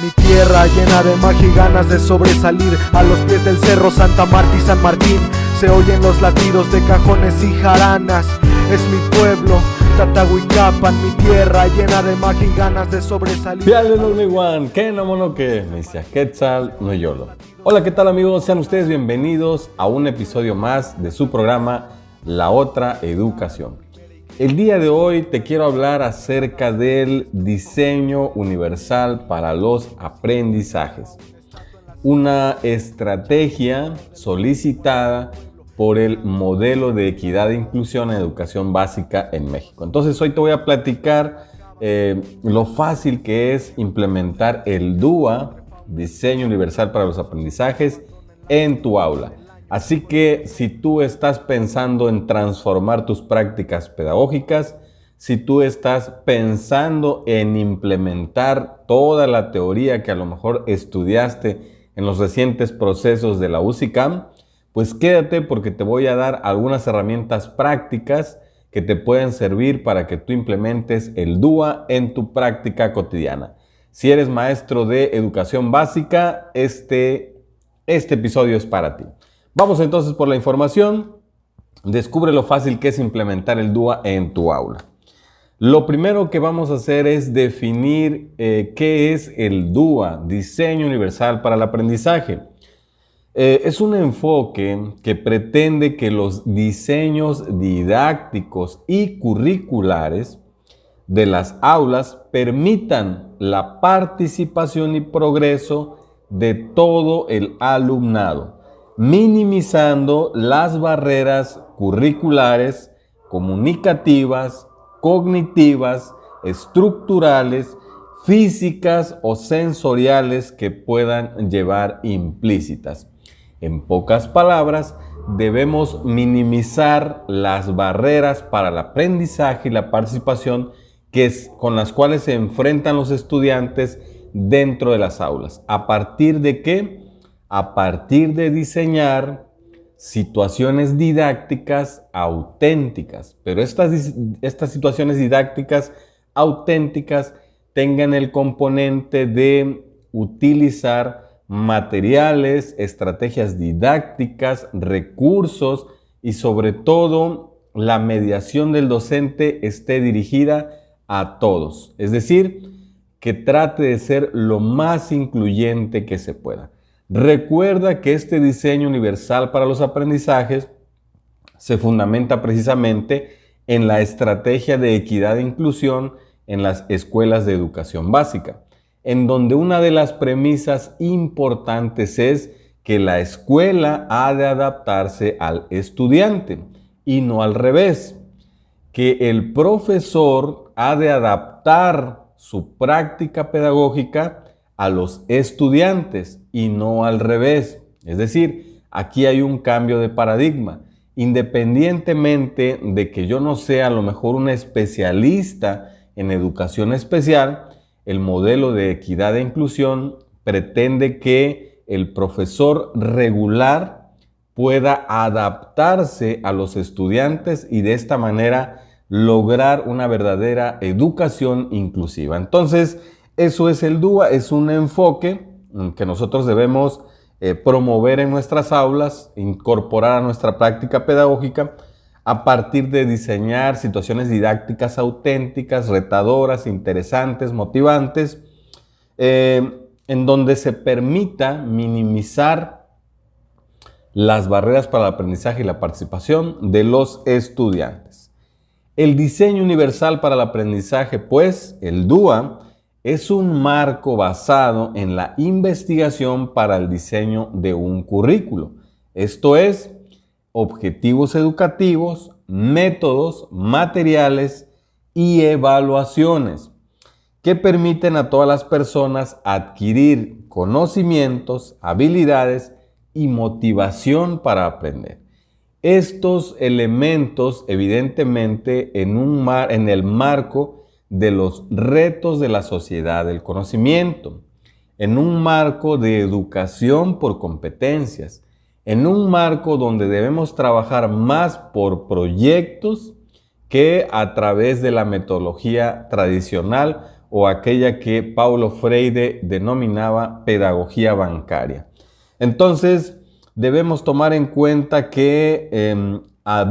Mi tierra llena de magia y ganas de sobresalir. A los pies del cerro Santa Marta y San Martín se oyen los latidos de cajones y jaranas. Es mi pueblo, Tatahuicapan, mi tierra llena de magia y ganas de sobresalir. Hola, ¿qué tal amigos? Sean ustedes bienvenidos a un episodio más de su programa La Otra Educación. El día de hoy te quiero hablar acerca del diseño universal para los aprendizajes. Una estrategia solicitada por el modelo de equidad e inclusión en educación básica en México. Entonces hoy te voy a platicar lo fácil que es implementar el DUA, Diseño Universal para los Aprendizajes, en tu aula. Así que si tú estás pensando en transformar tus prácticas pedagógicas, si tú estás pensando en implementar toda la teoría que a lo mejor estudiaste en los recientes procesos de la UCICAM, pues quédate porque te voy a dar algunas herramientas prácticas que te pueden servir para que tú implementes el DUA en tu práctica cotidiana. Si eres maestro de educación básica, este episodio es para ti. Vamos entonces por la información. Descubre lo fácil que es implementar el DUA en tu aula. Lo primero que vamos a hacer es definir qué es el DUA, Diseño Universal para el Aprendizaje. Es un enfoque que pretende que los diseños didácticos y curriculares de las aulas permitan la participación y progreso de todo el alumnado, minimizando las barreras curriculares, comunicativas, cognitivas, estructurales, físicas o sensoriales que puedan llevar implícitas. En pocas palabras, debemos minimizar las barreras para el aprendizaje y la participación con las cuales se enfrentan los estudiantes dentro de las aulas. ¿A partir de qué? A partir de diseñar situaciones didácticas auténticas. Pero estas situaciones didácticas auténticas tengan el componente de utilizar materiales, estrategias didácticas, recursos y sobre todo la mediación del docente esté dirigida a todos. Es decir, que trate de ser lo más incluyente que se pueda. Recuerda que este diseño universal para los aprendizajes se fundamenta precisamente en la estrategia de equidad e inclusión en las escuelas de educación básica, en donde una de las premisas importantes es que la escuela ha de adaptarse al estudiante y no al revés, que el profesor ha de adaptar su práctica pedagógica a los estudiantes y no al revés. Es decir, aquí hay un cambio de paradigma. Independientemente de que yo no sea a lo mejor un especialista en educación especial, el modelo de equidad e inclusión pretende que el profesor regular pueda adaptarse a los estudiantes y de esta manera lograr una verdadera educación inclusiva. Entonces, eso es el DUA, es un enfoque que nosotros debemos promover en nuestras aulas, incorporar a nuestra práctica pedagógica a partir de diseñar situaciones didácticas auténticas, retadoras, interesantes, motivantes, en donde se permita minimizar las barreras para el aprendizaje y la participación de los estudiantes. El diseño universal para el aprendizaje, pues, el DUA, es un marco basado en la investigación para el diseño de un currículo. Esto es, objetivos educativos, métodos, materiales y evaluaciones que permiten a todas las personas adquirir conocimientos, habilidades y motivación para aprender. Estos elementos, evidentemente, en el marco de los retos de la sociedad del conocimiento, en un marco de educación por competencias, en un marco donde debemos trabajar más por proyectos que a través de la metodología tradicional o aquella que Paulo Freire denominaba pedagogía bancaria. Entonces, debemos tomar en cuenta que ha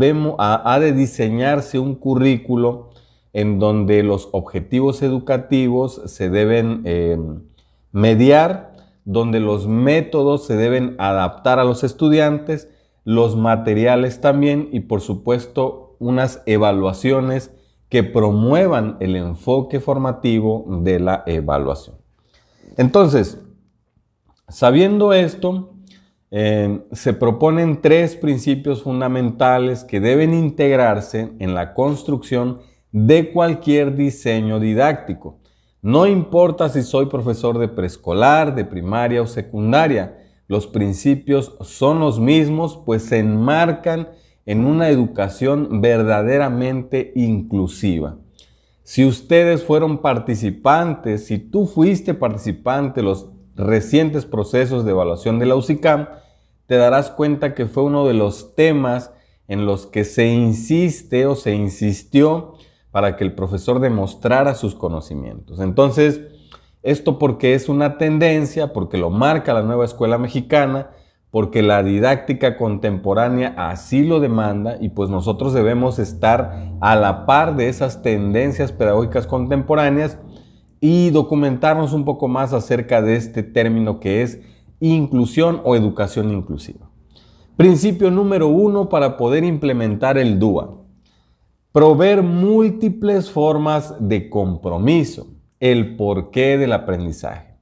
de diseñarse un currículo en donde los objetivos educativos se deben mediar, donde los métodos se deben adaptar a los estudiantes, los materiales también y por supuesto unas evaluaciones que promuevan el enfoque formativo de la evaluación. Entonces, sabiendo esto, se proponen 3 principios fundamentales que deben integrarse en la construcción de cualquier diseño didáctico. No importa si soy profesor de preescolar, de primaria o secundaria, los principios son los mismos, pues se enmarcan en una educación verdaderamente inclusiva. Si ustedes fueron participantes, si tú fuiste participante de los recientes procesos de evaluación de la UCICAM, te darás cuenta que fue uno de los temas en los que se insiste o se insistió para que el profesor demostrara sus conocimientos. Entonces, esto porque es una tendencia, porque lo marca la nueva escuela mexicana, porque la didáctica contemporánea así lo demanda y pues nosotros debemos estar a la par de esas tendencias pedagógicas contemporáneas y documentarnos un poco más acerca de este término que es inclusión o educación inclusiva. Principio número 1 para poder implementar el DUA. Proveer múltiples formas de compromiso, el porqué del aprendizaje.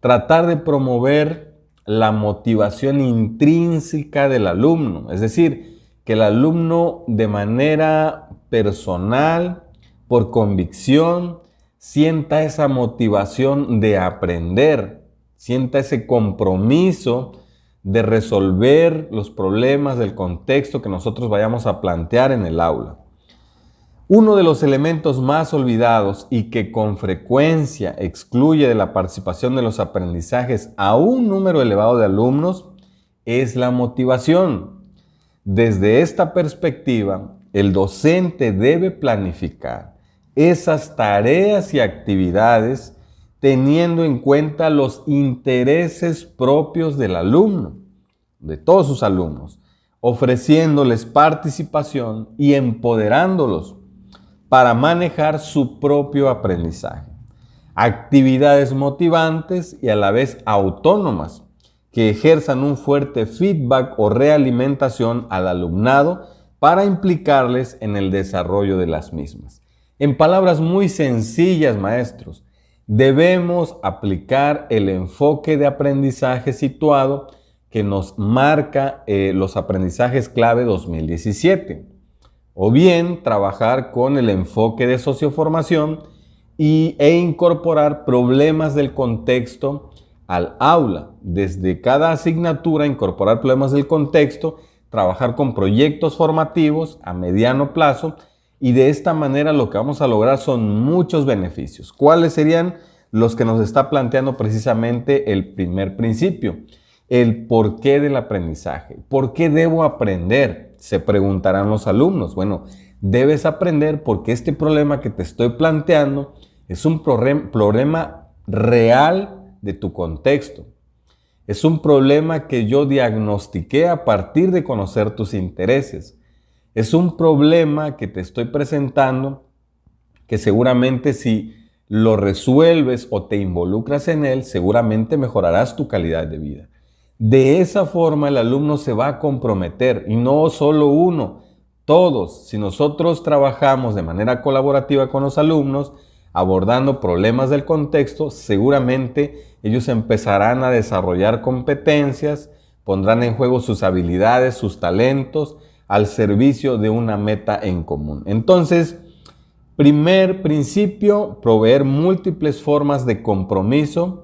Tratar de promover la motivación intrínseca del alumno, es decir, que el alumno de manera personal, por convicción, sienta esa motivación de aprender, sienta ese compromiso de resolver los problemas del contexto que nosotros vayamos a plantear en el aula. Uno de los elementos más olvidados y que con frecuencia excluye de la participación de los aprendizajes a un número elevado de alumnos es la motivación. Desde esta perspectiva, el docente debe planificar esas tareas y actividades teniendo en cuenta los intereses propios del alumno, de todos sus alumnos, ofreciéndoles participación y empoderándolos para manejar su propio aprendizaje. Actividades motivantes y a la vez autónomas que ejerzan un fuerte feedback o realimentación al alumnado para implicarles en el desarrollo de las mismas. En palabras muy sencillas, maestros, debemos aplicar el enfoque de aprendizaje situado que nos marca los aprendizajes clave 2017. O bien trabajar con el enfoque de socioformación e incorporar problemas del contexto al aula. Desde cada asignatura incorporar problemas del contexto, trabajar con proyectos formativos a mediano plazo y de esta manera lo que vamos a lograr son muchos beneficios. ¿Cuáles serían los que nos está planteando precisamente el primer principio? El porqué del aprendizaje. ¿Por qué debo aprender? Se preguntarán los alumnos. Bueno, debes aprender porque este problema que te estoy planteando es un problema real de tu contexto. Es un problema que yo diagnostiqué a partir de conocer tus intereses. Es un problema que te estoy presentando que seguramente si lo resuelves o te involucras en él, seguramente mejorarás tu calidad de vida. De esa forma el alumno se va a comprometer y no solo uno, todos. Si nosotros trabajamos de manera colaborativa con los alumnos, abordando problemas del contexto, seguramente ellos empezarán a desarrollar competencias, pondrán en juego sus habilidades, sus talentos, al servicio de una meta en común. Entonces, primer principio, proveer múltiples formas de compromiso.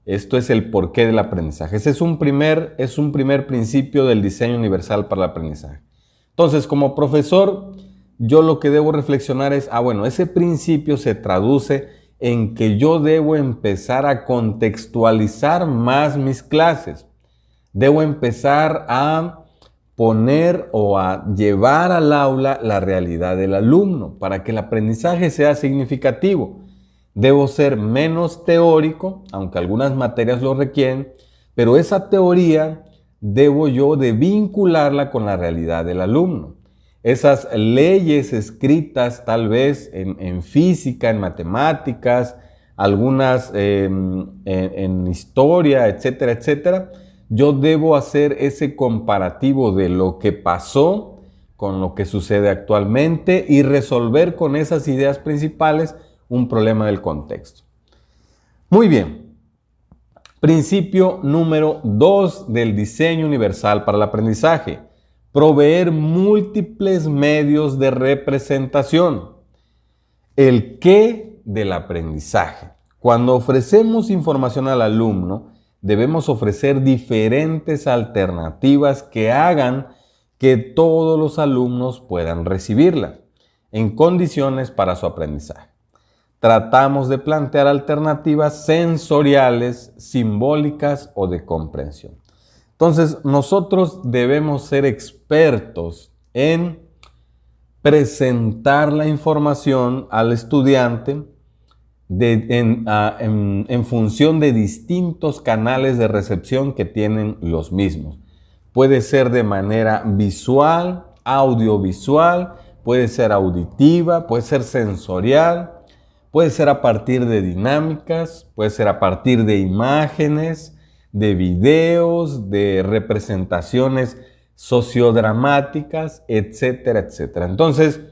Esto es el porqué del aprendizaje. Ese es un primer principio del diseño universal para el aprendizaje. Entonces, como profesor, yo lo que debo reflexionar es, bueno, ese principio se traduce en que yo debo empezar a contextualizar más mis clases. Debo empezar a poner o a llevar al aula la realidad del alumno para que el aprendizaje sea significativo. Debo ser menos teórico, aunque algunas materias lo requieren, pero esa teoría debo yo de vincularla con la realidad del alumno. Esas leyes escritas tal vez en física, en matemáticas, algunas en historia, etcétera, etcétera, yo debo hacer ese comparativo de lo que pasó con lo que sucede actualmente y resolver con esas ideas principales un problema del contexto. Muy bien. Principio número 2 del diseño universal para el aprendizaje. Proveer múltiples medios de representación. El qué del aprendizaje. Cuando ofrecemos información al alumno, debemos ofrecer diferentes alternativas que hagan que todos los alumnos puedan recibirla en condiciones para su aprendizaje. Tratamos de plantear alternativas sensoriales, simbólicas o de comprensión. Entonces, nosotros debemos ser expertos en presentar la información al estudiante en función de distintos canales de recepción que tienen los mismos. Puede ser de manera visual, audiovisual, puede ser auditiva, puede ser sensorial, puede ser a partir de dinámicas, puede ser a partir de imágenes, de videos, de representaciones sociodramáticas, etcétera, etcétera. Entonces,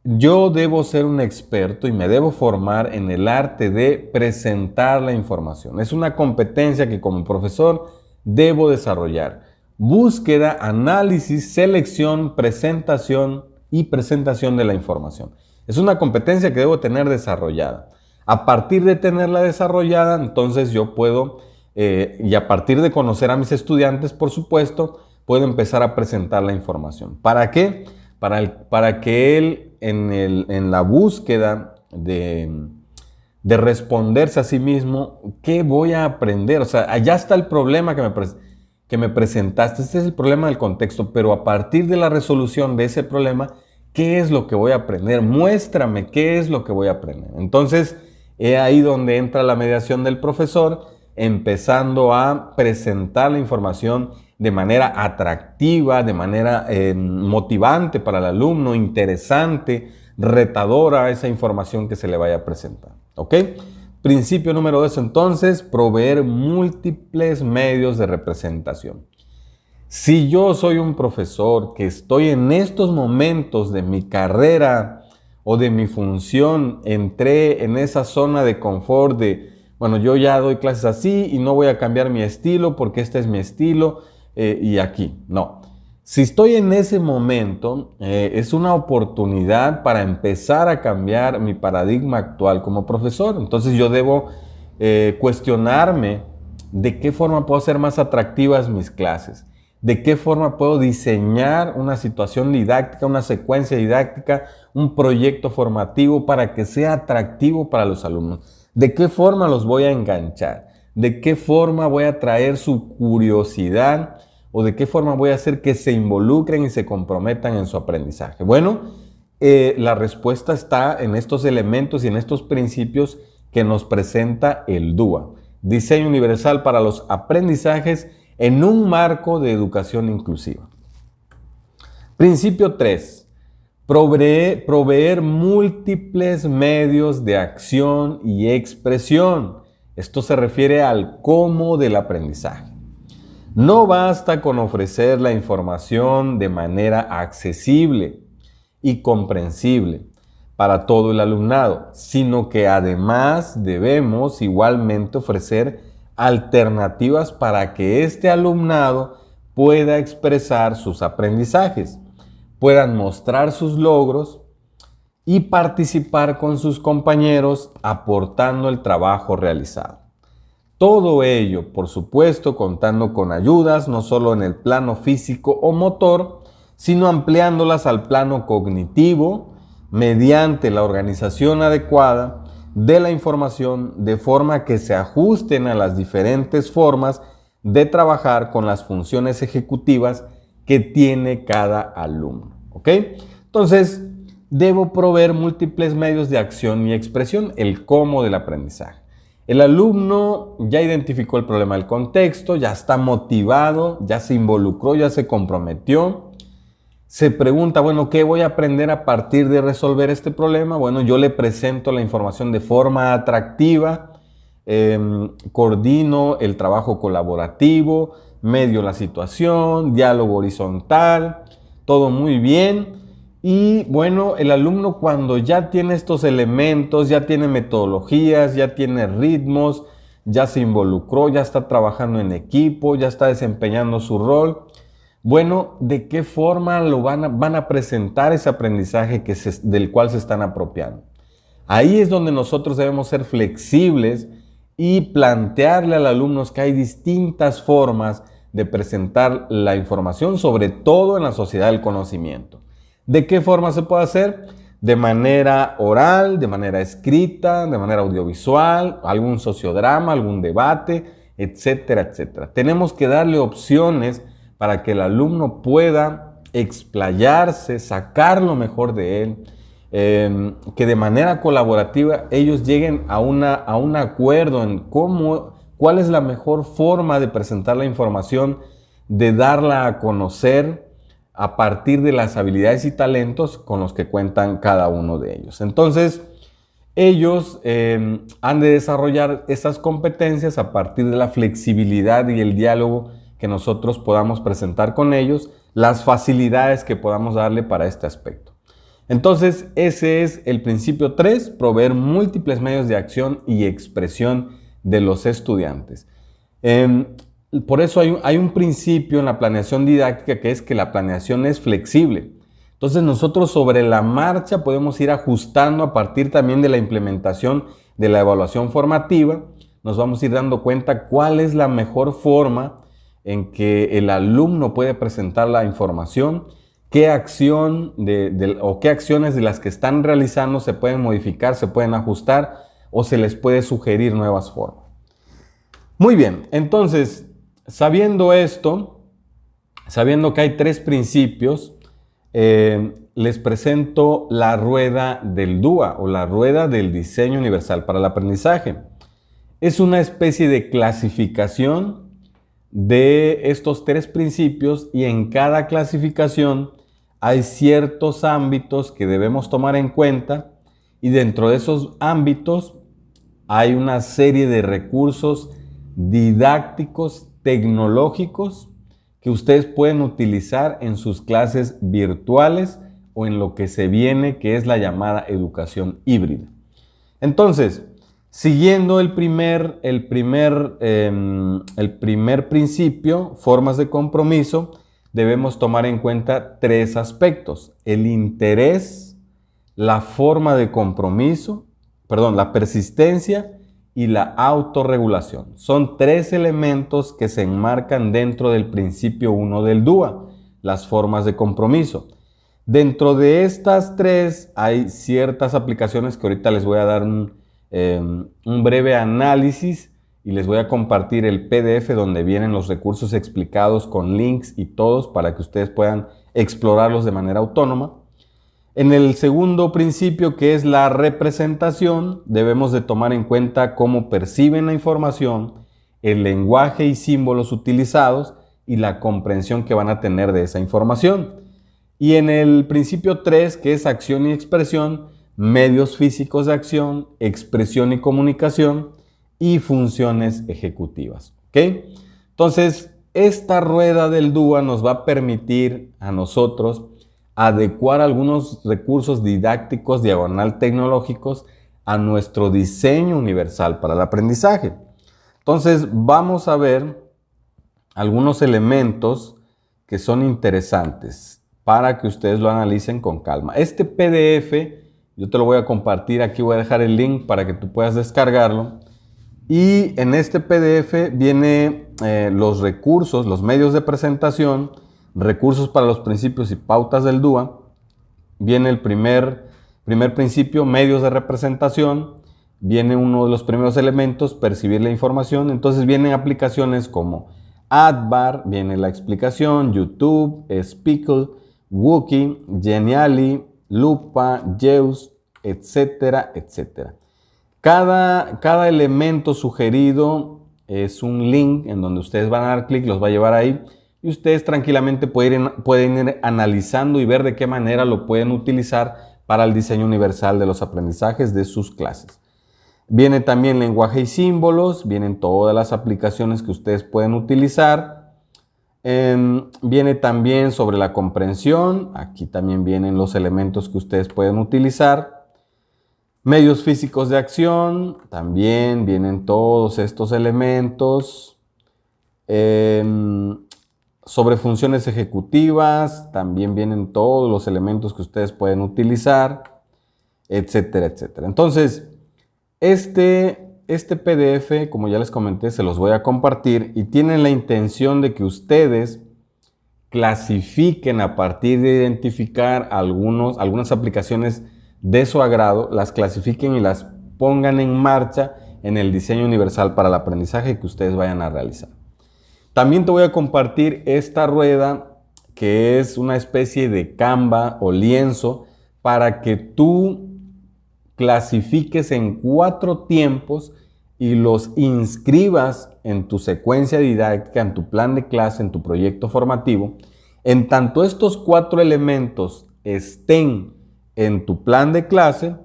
yo debo ser un experto y me debo formar en el arte de presentar la información. Es una competencia que como profesor debo desarrollar. Búsqueda, análisis, selección, presentación y presentación de la información. Es una competencia que debo tener desarrollada. A partir de tenerla desarrollada, entonces yo puedo, y a partir de conocer a mis estudiantes, por supuesto, puedo empezar a presentar la información. ¿Para qué? Para que él, en la búsqueda de responderse a sí mismo, ¿qué voy a aprender? O sea, allá está el problema que me presentaste. Este es el problema del contexto, pero a partir de la resolución de ese problema, ¿qué es lo que voy a aprender? Muéstrame qué es lo que voy a aprender. Entonces, es ahí donde entra la mediación del profesor, empezando a presentar la información de manera atractiva, de manera motivante para el alumno, interesante, retadora esa información que se le vaya a presentar. ¿Ok? Principio número 2, entonces, proveer múltiples medios de representación. Si yo soy un profesor que estoy en estos momentos de mi carrera o de mi función, entré en esa zona de confort de, bueno, yo ya doy clases así y no voy a cambiar mi estilo porque este es mi estilo y aquí. No. Si estoy en ese momento, es una oportunidad para empezar a cambiar mi paradigma actual como profesor. Entonces yo debo cuestionarme de qué forma puedo hacer más atractivas mis clases, de qué forma puedo diseñar una situación didáctica, una secuencia didáctica, un proyecto formativo para que sea atractivo para los alumnos, de qué forma los voy a enganchar, de qué forma voy a traer su curiosidad o de qué forma voy a hacer que se involucren y se comprometan en su aprendizaje. Bueno, la respuesta está en estos elementos y en estos principios que nos presenta el DUA, Diseño Universal para los Aprendizajes en un marco de educación inclusiva. Principio 3. Proveer múltiples medios de acción y expresión. Esto se refiere al cómo del aprendizaje. No basta con ofrecer la información de manera accesible y comprensible para todo el alumnado, sino que además debemos igualmente ofrecer alternativas para que este alumnado pueda expresar sus aprendizajes, puedan mostrar sus logros y participar con sus compañeros aportando el trabajo realizado. Todo ello, por supuesto, contando con ayudas, no solo en el plano físico o motor, sino ampliándolas al plano cognitivo mediante la organización adecuada de la información de forma que se ajusten a las diferentes formas de trabajar con las funciones ejecutivas que tiene cada alumno. ¿Ok? Entonces, debo proveer múltiples medios de acción y expresión, el cómo del aprendizaje. El alumno ya identificó el problema del contexto, ya está motivado, ya se involucró, ya se comprometió. Se pregunta, bueno, ¿qué voy a aprender a partir de resolver este problema? Bueno, yo le presento la información de forma atractiva, coordino el trabajo colaborativo, medio la situación, diálogo horizontal, todo muy bien. Y bueno, el alumno cuando ya tiene estos elementos, ya tiene metodologías, ya tiene ritmos, ya se involucró, ya está trabajando en equipo, ya está desempeñando su rol. Bueno, ¿de qué forma lo van a presentar ese aprendizaje del cual se están apropiando? Ahí es donde nosotros debemos ser flexibles y plantearle al alumno que hay distintas formas de presentar la información, sobre todo en la sociedad del conocimiento. ¿De qué forma se puede hacer? De manera oral, de manera escrita, de manera audiovisual, algún sociodrama, algún debate, etcétera, etcétera. Tenemos que darle opciones para que el alumno pueda explayarse, sacar lo mejor de él, que de manera colaborativa ellos lleguen a un acuerdo en cuál es la mejor forma de presentar la información, de darla a conocer a partir de las habilidades y talentos con los que cuentan cada uno de ellos. Entonces, ellos han de desarrollar esas competencias a partir de la flexibilidad y el diálogo que nosotros podamos presentar con ellos, las facilidades que podamos darle para este aspecto. Entonces, ese es el principio 3, proveer múltiples medios de acción y expresión de los estudiantes. Por eso hay un principio en la planeación didáctica, que es que la planeación es flexible. Entonces nosotros sobre la marcha podemos ir ajustando a partir también de la implementación de la evaluación formativa. Nos vamos a ir dando cuenta cuál es la mejor forma en que el alumno puede presentar la información, qué acción o qué acciones de las que están realizando se pueden modificar, se pueden ajustar o se les puede sugerir nuevas formas. Muy bien, entonces, sabiendo esto, sabiendo que hay 3 principios, les presento la rueda del DUA o la rueda del diseño universal para el aprendizaje. Es una especie de clasificación de estos 3 principios y en cada clasificación hay ciertos ámbitos que debemos tomar en cuenta y dentro de esos ámbitos hay una serie de recursos didácticos, tecnológicos que ustedes pueden utilizar en sus clases virtuales o en lo que se viene, que es la llamada educación híbrida. Entonces, siguiendo el primer principio, formas de compromiso, debemos tomar en cuenta 3 aspectos: el interés, la forma de compromiso, la persistencia y la autorregulación. Son 3 elementos que se enmarcan dentro del principio 1 del DUA, las formas de compromiso. Dentro de estas 3 hay ciertas aplicaciones que ahorita les voy a dar un breve análisis y les voy a compartir el PDF donde vienen los recursos explicados con links y todos para que ustedes puedan explorarlos de manera autónoma. En el segundo principio, que es la representación, debemos de tomar en cuenta cómo perciben la información, el lenguaje y símbolos utilizados y la comprensión que van a tener de esa información. Y en el principio 3, que es acción y expresión, medios físicos de acción, expresión y comunicación y funciones ejecutivas. ¿Ok? Entonces, esta rueda del DUA nos va a permitir a nosotros adecuar algunos recursos didácticos diagonal tecnológicos a nuestro diseño universal para el aprendizaje. Entonces, vamos a ver algunos elementos que son interesantes para que ustedes lo analicen con calma. Este PDF yo te lo voy a compartir, aquí voy a dejar el link para que tú puedas descargarlo. Y en este PDF viene los recursos, los medios de presentación, recursos para los principios y pautas del DUA. Viene el primer principio, medios de representación. Viene uno de los primeros elementos, percibir la información. Entonces vienen aplicaciones como AdBar, viene la explicación, YouTube, Speakle, Wookie, Genially, lupa, JEUS, etcétera, etcétera. Cada elemento sugerido es un link en donde ustedes van a dar clic, los va a llevar ahí y ustedes tranquilamente pueden ir analizando y ver de qué manera lo pueden utilizar para el diseño universal de los aprendizajes de sus clases. Viene también lenguaje y símbolos, vienen todas las aplicaciones que ustedes pueden utilizar. Viene también sobre la comprensión, aquí también vienen los elementos que ustedes pueden utilizar. Medios físicos de acción, también vienen todos estos elementos. Sobre funciones ejecutivas, también vienen todos los elementos que ustedes pueden utilizar, etcétera, etcétera. Entonces, este PDF, como ya les comenté, se los voy a compartir y tienen la intención de que ustedes clasifiquen a partir de identificar algunas aplicaciones de su agrado, las clasifiquen y las pongan en marcha en el diseño universal para el aprendizaje que ustedes vayan a realizar. También te voy a compartir esta rueda que es una especie de Canva o lienzo para que tú clasifiques en 4 tiempos y los inscribas en tu secuencia didáctica, en tu plan de clase, en tu proyecto formativo. En tanto estos 4 elementos estén en tu plan de clase,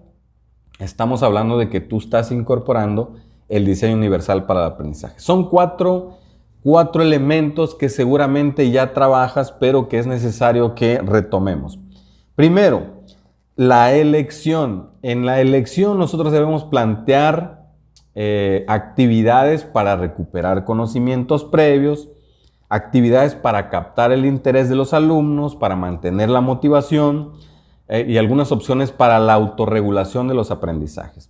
estamos hablando de que tú estás incorporando el diseño universal para el aprendizaje. Son cuatro elementos que seguramente ya trabajas, pero que es necesario que retomemos. Primero, la elección. En la elección nosotros debemos plantear actividades para recuperar conocimientos previos, actividades para captar el interés de los alumnos, para mantener la motivación y algunas opciones para la autorregulación de los aprendizajes.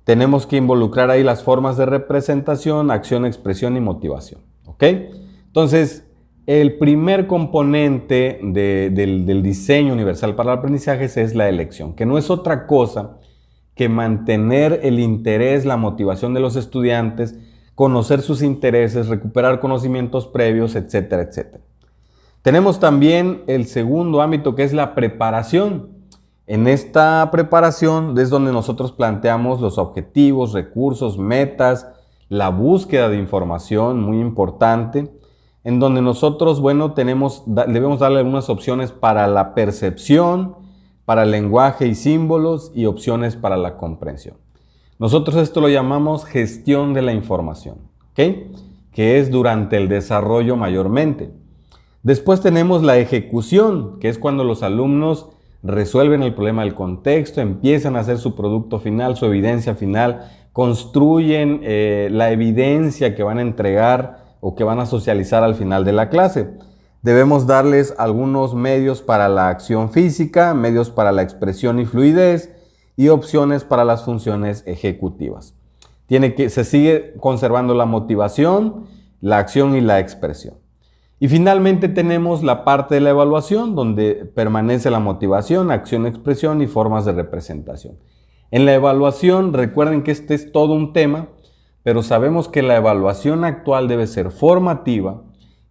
Tenemos que involucrar ahí las formas de representación, acción, expresión y motivación. ¿Ok? Entonces, el primer componente del diseño universal para el aprendizaje es la elección, que no es otra cosa que mantener el interés, la motivación de los estudiantes, conocer sus intereses, recuperar conocimientos previos, etcétera, etcétera. Tenemos también el segundo ámbito, que es la preparación. En esta preparación es donde nosotros planteamos los objetivos, recursos, metas, la búsqueda de información, muy importante, en donde nosotros, debemos darle algunas opciones para la percepción, para el lenguaje y símbolos y opciones para la comprensión. Nosotros esto lo llamamos gestión de la información, ¿ok? Que es durante el desarrollo mayormente. Después tenemos la ejecución, que es cuando los alumnos resuelven el problema del contexto, empiezan a hacer su producto final, su evidencia final, construyen la evidencia que van a entregar o que van a socializar al final de la clase. Debemos darles algunos medios para la acción física, medios para la expresión y fluidez y opciones para las funciones ejecutivas. Se sigue conservando la motivación, la acción y la expresión. Y finalmente tenemos la parte de la evaluación, donde permanece la motivación, acción, expresión y formas de representación. En la evaluación, recuerden que este es todo un tema, pero sabemos que la evaluación actual debe ser formativa,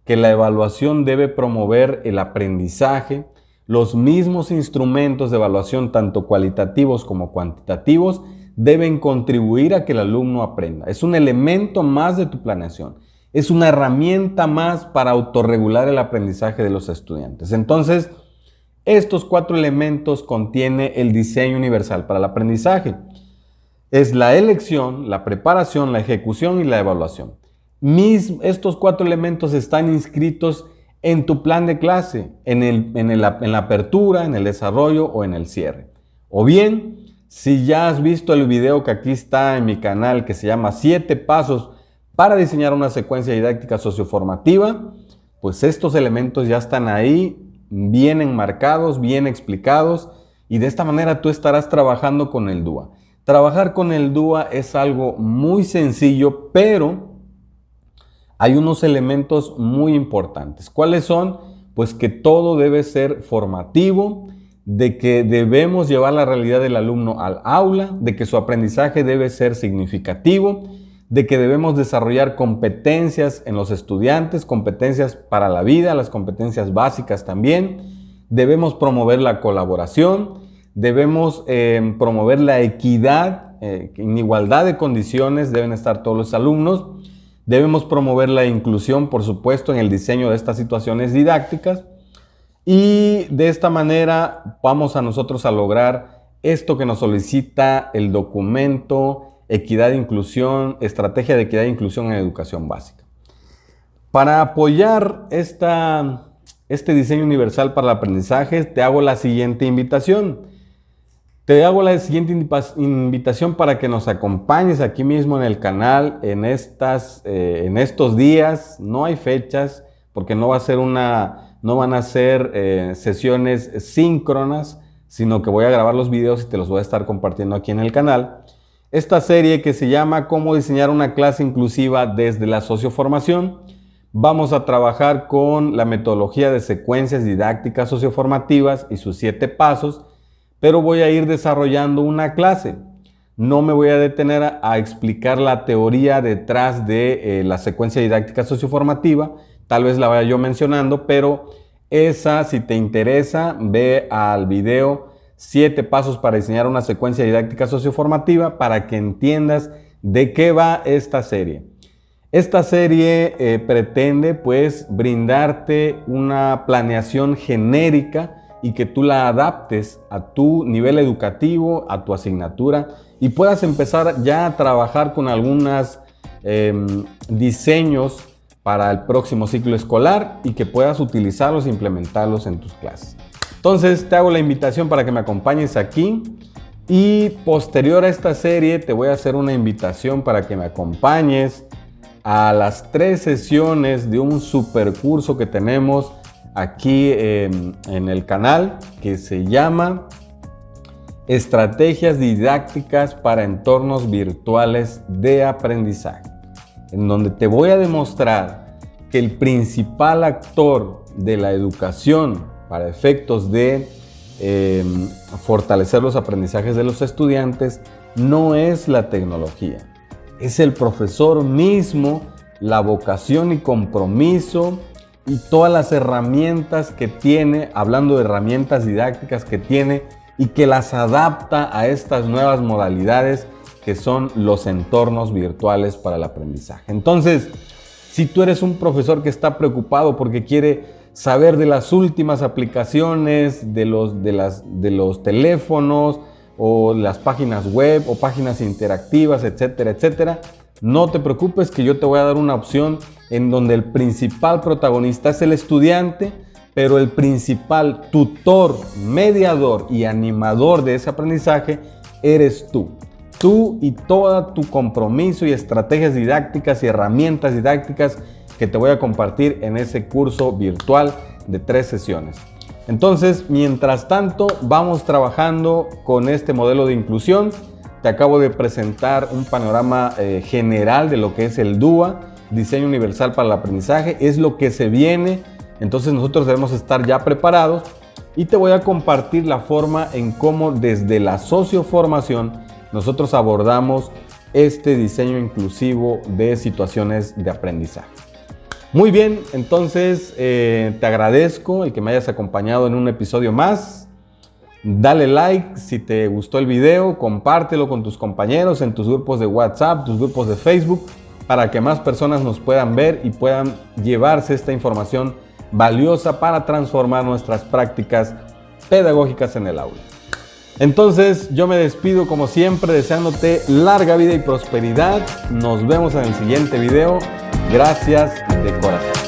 que la evaluación debe promover el aprendizaje, los mismos instrumentos de evaluación, tanto cualitativos como cuantitativos, deben contribuir a que el alumno aprenda. Es un elemento más de tu planeación. Es una herramienta más para autorregular el aprendizaje de los estudiantes. Entonces, estos 4 elementos contiene el diseño universal para el aprendizaje. Es la elección, la preparación, la ejecución y la evaluación. Estos 4 elementos están inscritos en tu plan de clase, en la apertura, en el desarrollo o en el cierre. O bien, si ya has visto el video que aquí está en mi canal que se llama 7 pasos para diseñar una secuencia didáctica socioformativa, pues estos elementos ya están ahí, bien enmarcados, bien explicados, y de esta manera tú estarás trabajando con el DUA. Trabajar con el DUA es algo muy sencillo, pero hay unos elementos muy importantes. ¿Cuáles son? Pues que todo debe ser formativo, de que debemos llevar la realidad del alumno al aula, de que su aprendizaje debe ser significativo, de que debemos desarrollar competencias en los estudiantes, competencias para la vida, las competencias básicas también. Debemos promover la colaboración, debemos promover la equidad, en igualdad de condiciones deben estar todos los alumnos. Debemos promover la inclusión, por supuesto, en el diseño de estas situaciones didácticas. Y de esta manera vamos a nosotros a lograr esto que nos solicita el documento Equidad e Inclusión, Estrategia de Equidad e Inclusión en Educación Básica. Para apoyar este diseño universal para el aprendizaje, te hago la siguiente invitación. Te hago la siguiente invitación para que nos acompañes aquí mismo en el canal en estos días. No hay fechas porque no van a ser sesiones síncronas, sino que voy a grabar los videos y te los voy a estar compartiendo aquí en el canal. Esta serie que se llama Cómo diseñar una clase inclusiva desde la socioformación. Vamos a trabajar con la metodología de secuencias didácticas socioformativas y sus 7 pasos, pero voy a ir desarrollando una clase. No me voy a detener a explicar la teoría detrás de la secuencia didáctica socioformativa, tal vez la vaya yo mencionando, pero esa, si te interesa, ve al video 7 pasos para diseñar una secuencia didáctica socioformativa para que entiendas de qué va esta serie. Esta serie pretende pues brindarte una planeación genérica y que tú la adaptes a tu nivel educativo, a tu asignatura y puedas empezar ya a trabajar con algunos diseños para el próximo ciclo escolar y que puedas utilizarlos e implementarlos en tus clases. Entonces te hago la invitación para que me acompañes aquí y posterior a esta serie te voy a hacer una invitación para que me acompañes a las 3 sesiones de un supercurso que tenemos aquí en el canal que se llama Estrategias didácticas para entornos virtuales de aprendizaje, en donde te voy a demostrar que el principal actor de la educación para efectos de fortalecer los aprendizajes de los estudiantes no es la tecnología, es el profesor mismo, la vocación y compromiso y todas las herramientas que tiene, hablando de herramientas didácticas que tiene y que las adapta a estas nuevas modalidades que son los entornos virtuales para el aprendizaje. Entonces, si tú eres un profesor que está preocupado porque quiere saber de las últimas aplicaciones, de los teléfonos o las páginas web o páginas interactivas, etcétera, etcétera, no te preocupes que yo te voy a dar una opción en donde el principal protagonista es el estudiante, pero el principal tutor, mediador y animador de ese aprendizaje eres tú. Tú y todo tu compromiso y estrategias didácticas y herramientas didácticas que te voy a compartir en ese curso virtual de 3 sesiones. Entonces, mientras tanto, vamos trabajando con este modelo de inclusión. Te acabo de presentar un panorama general de lo que es el DUA, Diseño Universal para el Aprendizaje. Es lo que se viene, entonces nosotros debemos estar ya preparados y te voy a compartir la forma en cómo desde la socioformación nosotros abordamos este diseño inclusivo de situaciones de aprendizaje. Muy bien, entonces te agradezco el que me hayas acompañado en un episodio más. Dale like si te gustó el video, compártelo con tus compañeros en tus grupos de WhatsApp, tus grupos de Facebook, para que más personas nos puedan ver y puedan llevarse esta información valiosa para transformar nuestras prácticas pedagógicas en el aula. Entonces yo me despido como siempre deseándote larga vida y prosperidad. Nos vemos en el siguiente video. Gracias de corazón.